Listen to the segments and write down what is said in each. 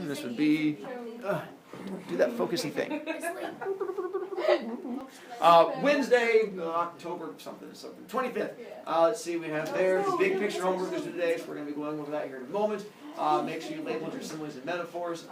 This would be, do that focusy thing. Wednesday, October something, 25th. Let's see, we have there the big picture homework is today, so we're going to be going over that here in a moment. Make sure you label your similes and metaphors.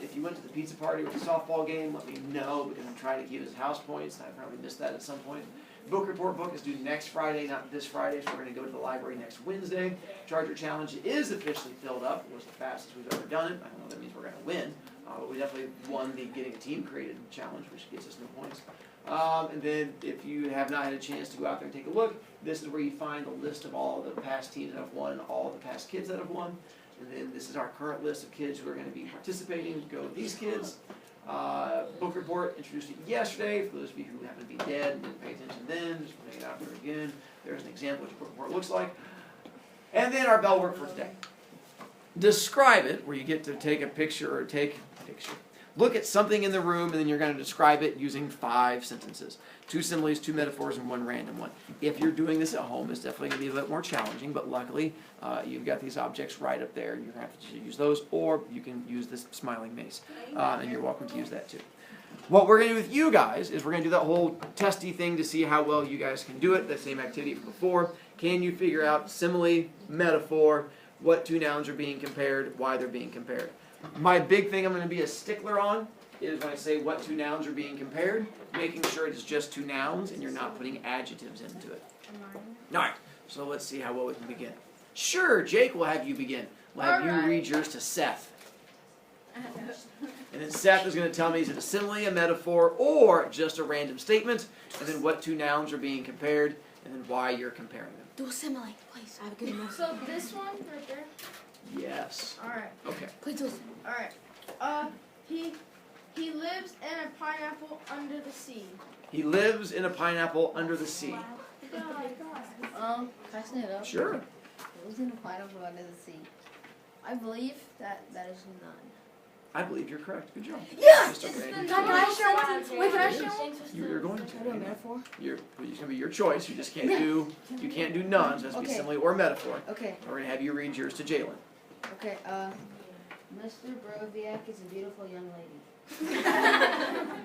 If you went to the pizza party or the softball game, let me know, because I'm trying to keep it as house points. I probably missed that at some point. Book report book is due next Friday, not this Friday, so we're going to go to the library next Wednesday. Charger challenge is officially filled up. It was the fastest we've ever done it. I don't know if that means we're going to win, but we definitely won the getting a team created challenge, which gets us no points. And then if you have not had a chance to go out there and take a look, this is where you find the list of all the past teams that have won and all the past kids that have won. And then this is our current list of kids who are going to be participating. Go with these kids. Book report, introduced it yesterday. For those of you who happen to be dead and didn't pay attention then, just bring it out there again. There's an example of what your book report looks like. And then our bell work for today. Describe it, where you get to take a picture or take a picture. Look at something in the room, and then you're going to describe it using 5 sentences. 2 similes, 2 metaphors, and 1 random one. If you're doing this at home, it's definitely going to be a bit more challenging, but luckily you've got these objects right up there. You're going to have to use those, or you can use this smiling mace, and you're welcome to use that too. What we're going to do with you guys is we're going to do that whole testy thing to see how well you guys can do it, the same activity from before. Can you figure out simile, metaphor, what 2 nouns are being compared, why they're being compared? My big thing I'm going to be a stickler on is when I say what 2 nouns are being compared, making sure it is just 2 nouns and you're not putting adjectives into it. Alright, so let's see how well we can begin. Sure, Jake will have you begin. We'll have you read yours to Seth. And then Seth is going to tell me is it a simile, a metaphor, or just a random statement, and then what 2 nouns are being compared, and then why you're comparing them. Do a simile, please. I have a good enough. So this one right there? Yes. Alright. Okay. Please do a simile. Alright. He lives in a pineapple under the sea. He lives in a pineapple under the sea. Can I stand it up? Sure. He lives in a pineapple under the sea. I believe that is none. I believe you're correct. Good job. Yes! Just a random Can I share one? Wait, can I share one? You're going to. Can I do a metaphor? It's going to be your choice. You just can't do none. So it has to be simile or metaphor. Okay. We're going to have you read yours to Jalen. Okay, Mr. Broviak is a beautiful young lady.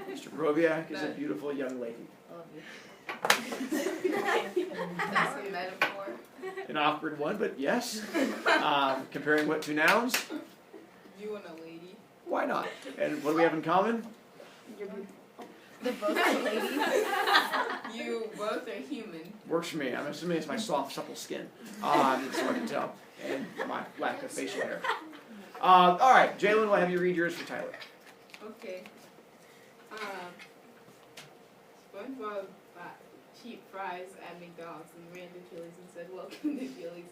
Mr. Brovicast is a beautiful young lady. I love you. That's a metaphor. An awkward one, but yes. Comparing what 2 nouns? You and a lady. Why not? And what do we have in common? They're both ladies. You both are human. Works for me. I'm assuming it's my soft, supple skin. It's hard to tell. And my lack of facial hair. All right, Jalen, will have you read yours for Tyler. Okay. SpongeBob bought cheap fries at McDonald's and ran to Chili's and said, "Welcome to Chili's."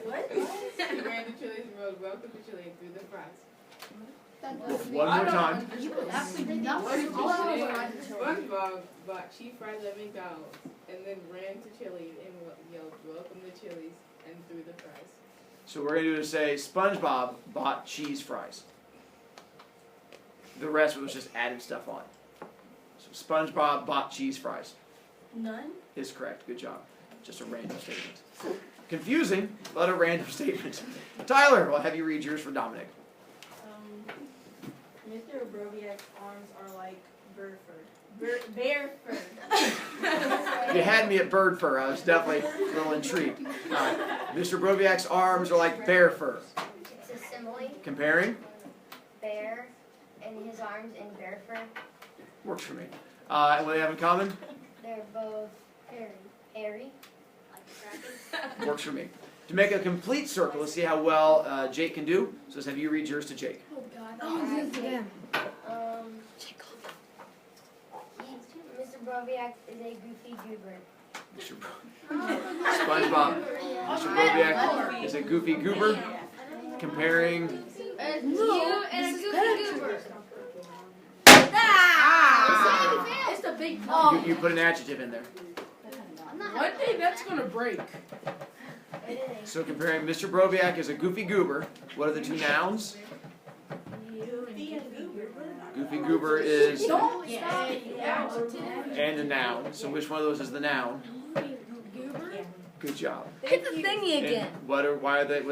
What? He ran to Chili's and wrote, "Welcome to Chili's," and threw the fries. One more time. SpongeBob bought cheap fries at McDonald's and then ran to Chili's and yelled, "Welcome to Chili's," and threw the fries. So we're going to do is say SpongeBob bought cheese fries. The rest was just added stuff on. So SpongeBob bought cheese fries. None? Is correct. Good job. Just a random statement. Confusing, but a random statement. Tyler, we'll have you read yours for Dominic. Mr. Broviak's arms are like bird fur. Bear fur. You had me at bird fur. I was definitely a little intrigued. Mr. Broviak's arms are like bear fur. It's a simile. Comparing? Bear and his arms in bear fur. Works for me. And what do they have in common? They're both hairy. Like Works for me. To make a complete circle, let's see how well Jake can do. So let's have you read yours to Jake. Oh, this again. Mr. Broviak is a goofy goober. SpongeBob. Mr. Brovicast is a goofy goober. Comparing. You and a goofy goober. It's a big You put an adjective in there. One day that's gonna break. So comparing Mr. Brovicast is a goofy goober. What are the 2 nouns? Goofy goober is and a noun. So which one of those is the noun? Good job. Hit the thingy again. And what do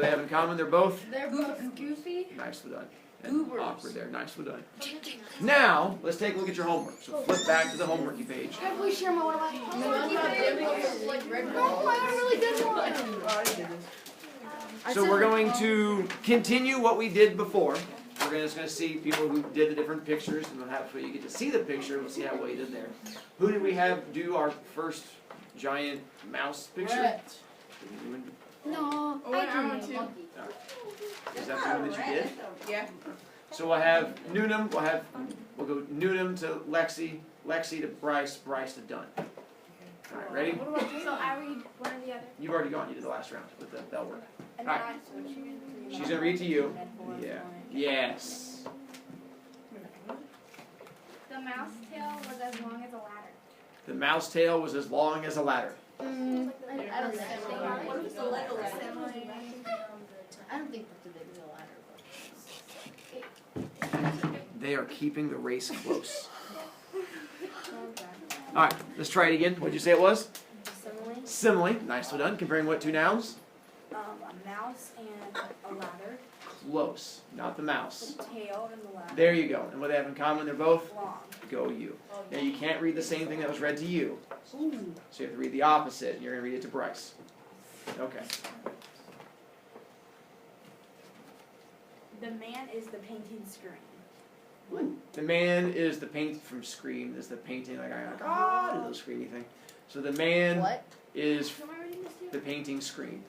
they have in common? They're both They're both goofy Nicely done. And awkward there. Nicely done. Now, let's take a look at your homework. So flip back to the homeworky page. Can I please share one of my homework? No, I got a really good one. So we're going to continue what we did before. We're just going to see people who did the different pictures, and we'll have so you get to see the picture. We'll see how well you did there. Who did we have do our first giant mouse picture? No, Oh, I want to. Is that the one that you did? Yeah. So we'll have Noonan. We'll go Noonan to Lexi, Lexi to Bryce, Bryce to Dunn. All right, ready? So I read one or the other. You've already gone. You did the last round with the bell work. And All then right. I She's gonna read to you. Yeah. Yes. The mouse tail was as long as a ladder. The mouse tail was as long as a ladder. I don't think What if it's a Lego ladder? I don't think that's a big deal ladder. They are keeping the race close. All right, let's try it again. What did you say it was? Simile. Simile. Nicely done. Comparing what two nouns? A mouse and a ladder. Close. Not the mouse. The tail and the ladder. There you go. And what they have in common, they're both Long. go you. Now you can't read the same thing that was read to you. So you have to read the opposite. You're going to read it to Bryce. Okay. The man is the painting screen. The man is the paint from Scream. Is the painting like I do those screamy thing. So the man What? is Am I reading this to you? the painting Scream.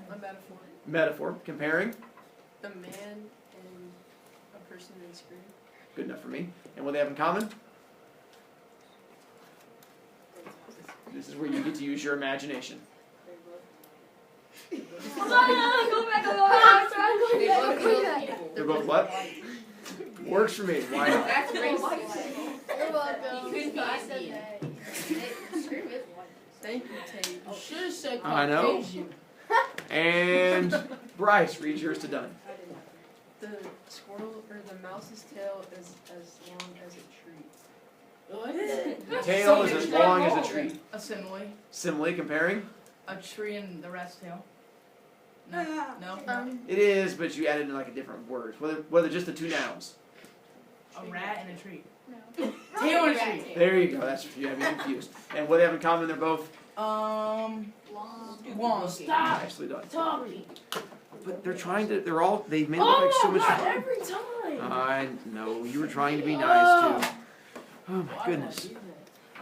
A metaphor. Metaphor. Comparing. The man and a person in screen. Good enough for me. And what they have in common? This is where you get to use your imagination. Go back. They both kill people. They're both what? Works for me. Why not? That's racist. You're welcome. You couldn't be I said Indian. that. Thank you, Tate. You should have said I know. Caucasian. And Bryce, read yours to Dunn. The squirrel or the mouse's tail is as long as a tree. What? The tail is as long as a tree. A simile. Simile, comparing. A tree and the rat's tail. No. No. It is, but you added in like a different word. Whether just the two nouns. A rat and a tree. No. Tail and a tree. There you go. That's you have me confused. And what they have in common, they're both Long. nicely done. Talking. But they're trying to. They made it look like so much fun. Every time. I know you were trying to be nice too. Oh my goodness.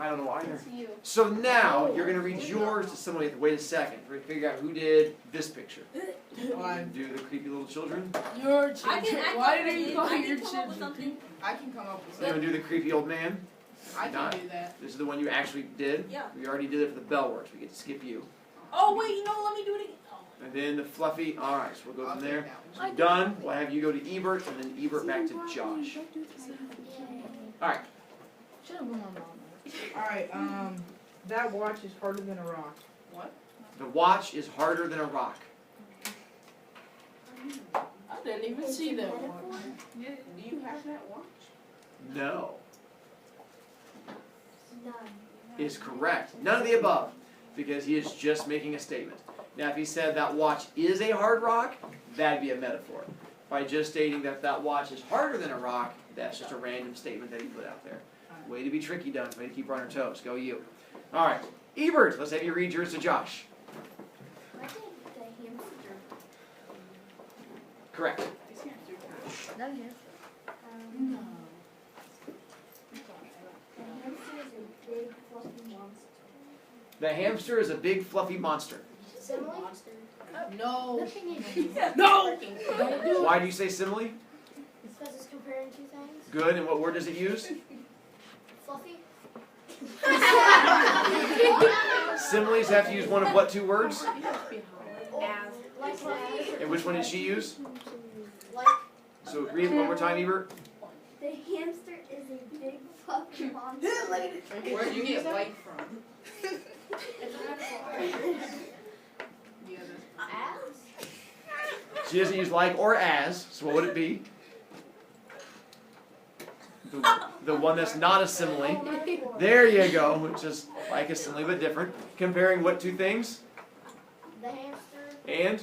I don't know either. It's you. So now you're gonna read yours to somebody. Wait a second. We're gonna figure out who did this picture. Do the creepy little children. Your I children. can Why do you call I your can come up with children something. I can come up with You wanna something. do the creepy old man? I Not- can do that. This is the one you actually did. Yeah. We already did it for the bell works. We get to skip you. Oh wait, you know, let me do it again. Oh. And then the fluffy. All right, so we'll go I'll from take there. that one. So done. We'll have you go to Ebert, and then Ebert back to Josh. All right. Should have gone on. Alright, that watch is harder than a rock. What? The watch is harder than a rock. I didn't even see that watch. Do you have that watch? No None. is correct. None of the above, because he is just making a statement. Now, if he said that watch is a hard rock, that'd be a metaphor. By just stating that that watch is harder than a rock, that's just a random statement that he put out there. Way to be tricky, Dunn. Way to keep her on her toes. Go you. All right, Ebert. Let's have you read yours to Josh. I think the hamster. Correct. Not here. No. The hamster is a big fluffy monster. The hamster is a big fluffy monster. Simile? No. No. Why do you say simile? Because it's comparing two things. Good. And what word does it use? Fluffy. Similes have to use one of what two words? As. Like fluffy. And which one did she use? Like. So read it one more time, Ebert. The hamster is a big fluffy monster. Where'd you get light from? It's a metaphor. Yeah, As? She doesn't use like or as, so what would it be? The one that's not a simile. Metaphor. There you go, which is like a simile but different. Comparing what two things? The hamster. And?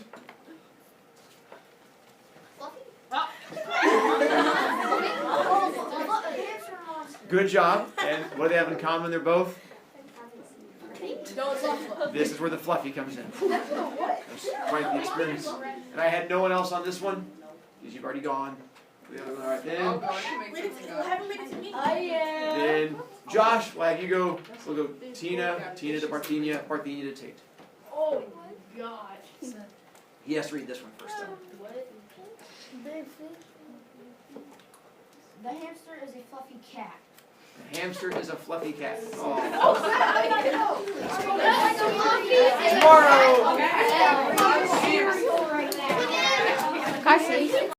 Fluffy. Good job. And what do they have in common? They're both. Don't This is where the fluffy comes in. That's quite the experience. And I had no one else on this one because you've already gone. The other one, all right. Oh, Then, God, you make something up. Haven't made it to me. then Josh. Well, you go. We'll go Tina. Tina to Parthenia. Parthenia to Tate. Oh God. He has to read this one first. Though. The hamster is a fluffy cat. The hamster is a fluffy cat. Oh. Tomorrow. Can I say?